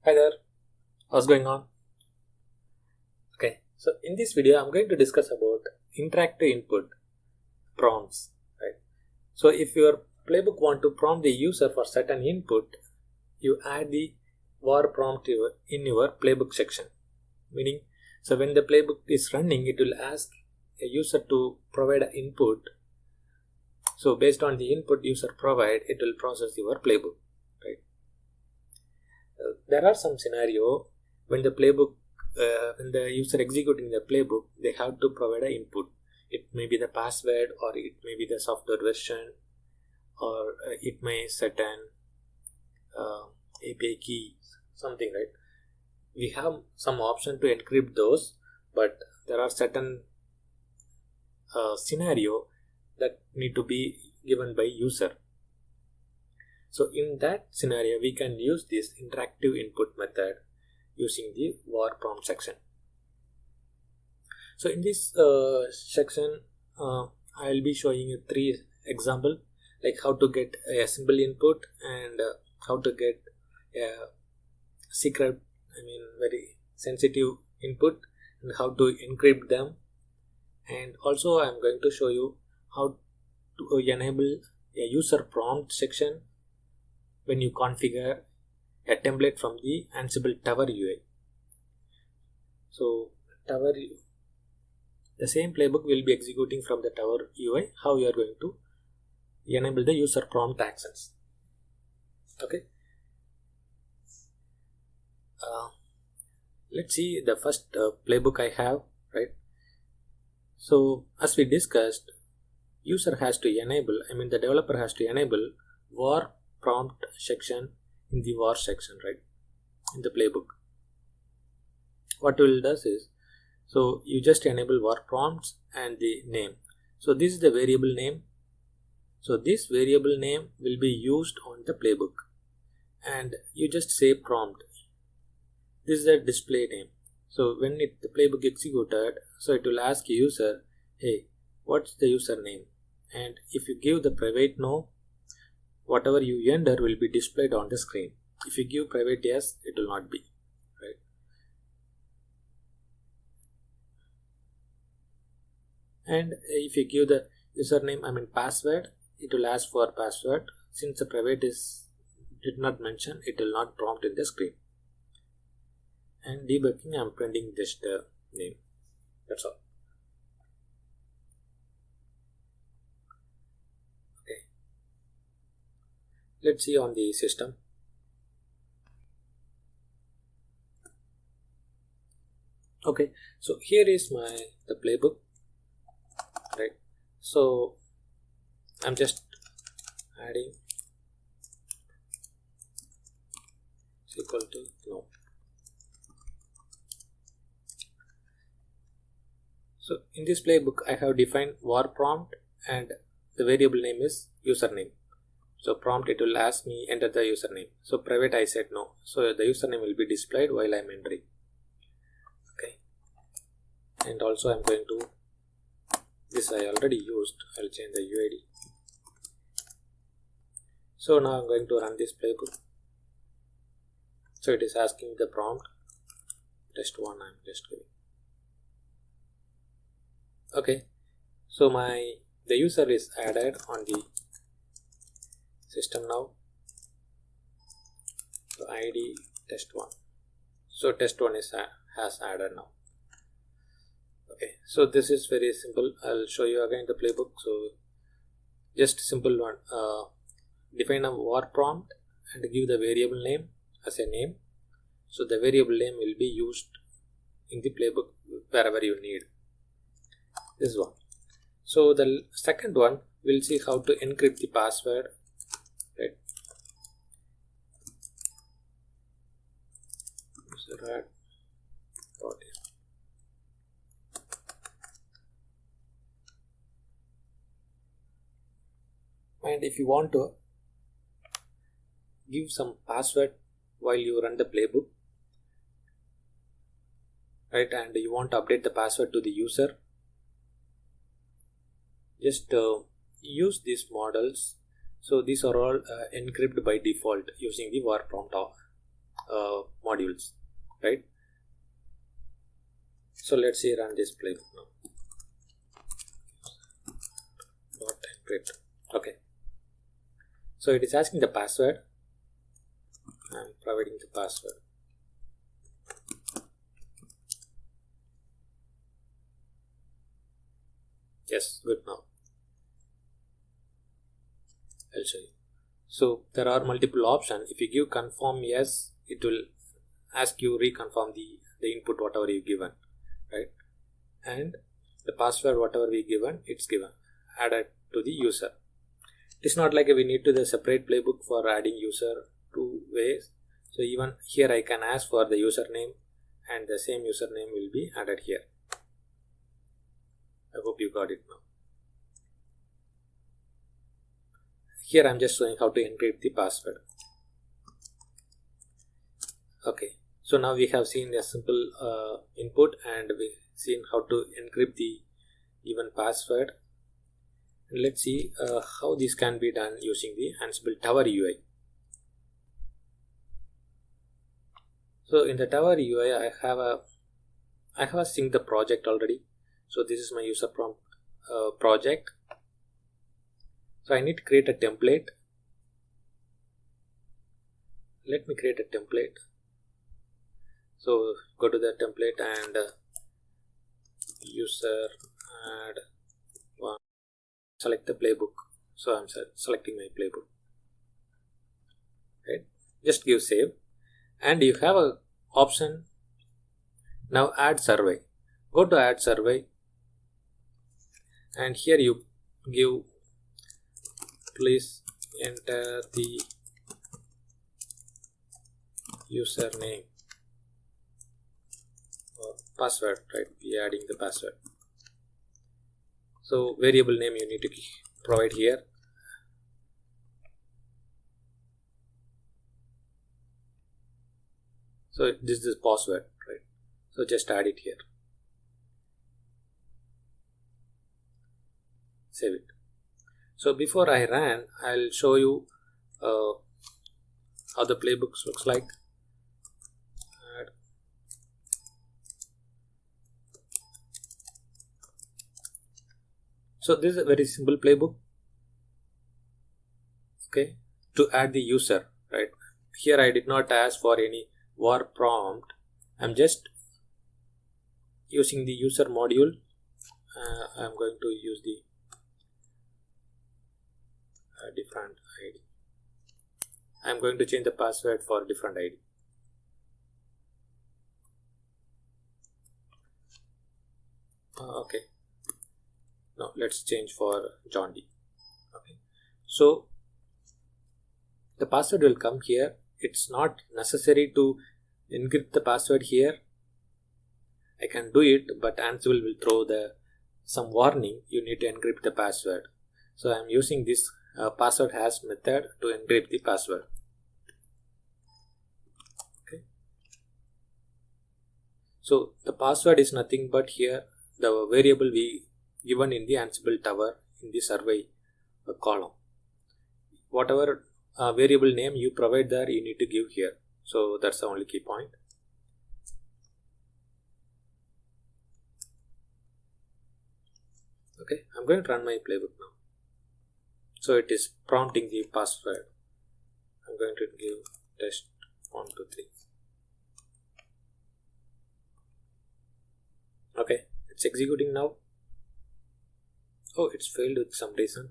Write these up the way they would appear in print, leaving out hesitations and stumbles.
Hi there, what's going on? Okay, so in this video I'm going to discuss about interactive input prompts, right? So if your playbook want to prompt the user for certain input, you add the var prompt in your playbook section. Meaning, so when the playbook is running, it will ask a user to provide an input. So based on the input user provide, it will process your playbook, right? There are some scenario when the playbook, when the user executing the playbook, they have to provide an input. It may be the password, or it may be the software version, or it may set an API key, something, right? We have some option to encrypt those, but there are certain scenario that need to be given by user. So in that scenario, we can use this interactive input method using the var prompt section. So in this section, I will be showing you 3 examples, like how to get a simple input and how to get a secret, very sensitive input, and how to encrypt them. And also I am going to show you how to enable a user prompt section when you configure a template from the Ansible Tower UI. So Tower, the same playbook will be executing from the Tower UI, how you are going to enable the user prompt actions. Okay. Let's see the first playbook I have, right? So as we discussed, user has to enable, the developer has to enable var prompt section in the var section, right, in the playbook. What will does is, so you just enable var prompts and the name. So this is the variable name. So this variable name will be used on the playbook, and you just say prompt. This is the display name. So when the playbook executed, so it will ask user, hey, what's the username? And if you give the private no, whatever you enter will be displayed on the screen. If you give private yes, it will not be, right? And if you give the username, password, it will ask for password. Since the private did not mention, it will not prompt in the screen. And debugging, I'm printing just the name. That's all. Okay. Let's see on the system. Okay, so here is the playbook, right? So I'm just adding is equal to no. So in this playbook, I have defined var prompt and the variable name is username. So prompt, it will ask me enter the username. So private, I said no. So the username will be displayed while I'm entering. Okay. And also I'm going to, this I already used, I'll change the UID. So now I'm going to run this playbook. So it is asking the prompt, test 1 I'm just giving. Okay, so the user is added on the system now. So ID test 1. So test 1 has added now. Okay, so this is very simple. I'll show you again the playbook. So just simple one. Define a var prompt and give the variable name as a name. So the variable name will be used in the playbook wherever you need. This one. So the second one, we'll see how to encrypt the password, right? And if you want to give some password while you run the playbook, right, and you want to update the password to the user, just use these models. So these are all encrypted by default using the var prompt module. modules, right? So let's see, run this playbook now. Encrypt. Okay. So it is asking the password. I'm providing the password. Yes, good now. I'll show you. So there are multiple options. If you give confirm yes, it will ask you reconfirm the input whatever you given, right? And the password whatever we given, it's given added to the user. It's not like we need to the separate playbook for adding user two ways. So even here I can ask for the username and the same username will be added here. I hope you got it now. Here I'm just showing how to encrypt the password. Okay, so now we have seen a simple input and we've seen how to encrypt the even password. And let's see how this can be done using the Ansible Tower UI. So in the Tower UI, I have synced the project already. So this is my user prompt project. So I need to create a template. Let me create a template. So go to the template and user add one. Select the playbook. So I'm selecting my playbook. Right. Just give save. And you have a option now add survey. Go to add survey and here you give please enter the username or password, right? We are adding the password. So variable name you need to provide here. So this is password, right? So just add it here. Save it. So before I run, I'll show you how the playbooks looks like. Add. So this is a very simple playbook. Okay, to add the user, right? Here I did not ask for any var prompt. I'm just using the user module. I'm going to use the different ID. I'm going to change the password for different ID. Okay. Now let's change for John D. Okay. So the password will come here. It's not necessary to encrypt the password here. I can do it, but Ansible will throw some warning. You need to encrypt the password. So I'm using this password hash method to encrypt the password. Okay. So the password is nothing but here the variable we given in the Ansible Tower in the survey column. Whatever variable name you provide there, you need to give here. So that's the only key point. Okay, I'm going to run my playbook now. So it is prompting the password. I'm going to give test 1, 2, 3. Okay, it's executing now. Oh, it's failed with some reason.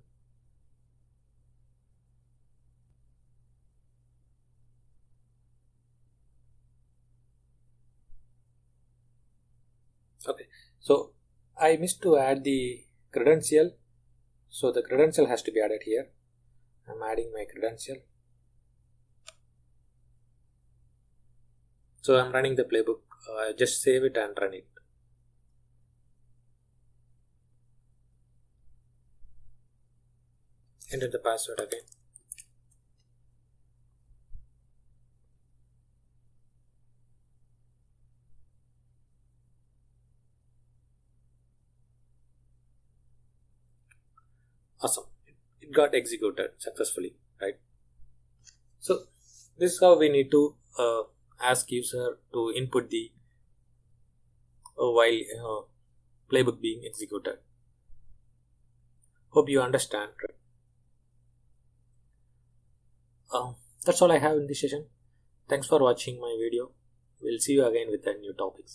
Okay, so I missed to add the credential. So the credential has to be added here. I'm adding my credential. So I'm running the playbook. Just save it and run it. Enter the password again. Awesome. It got executed successfully, right? So this is how we need to ask user to input the while playbook being executed. Hope you understand. That's all I have in this session. Thanks for watching my video. We'll see you again with the new topics.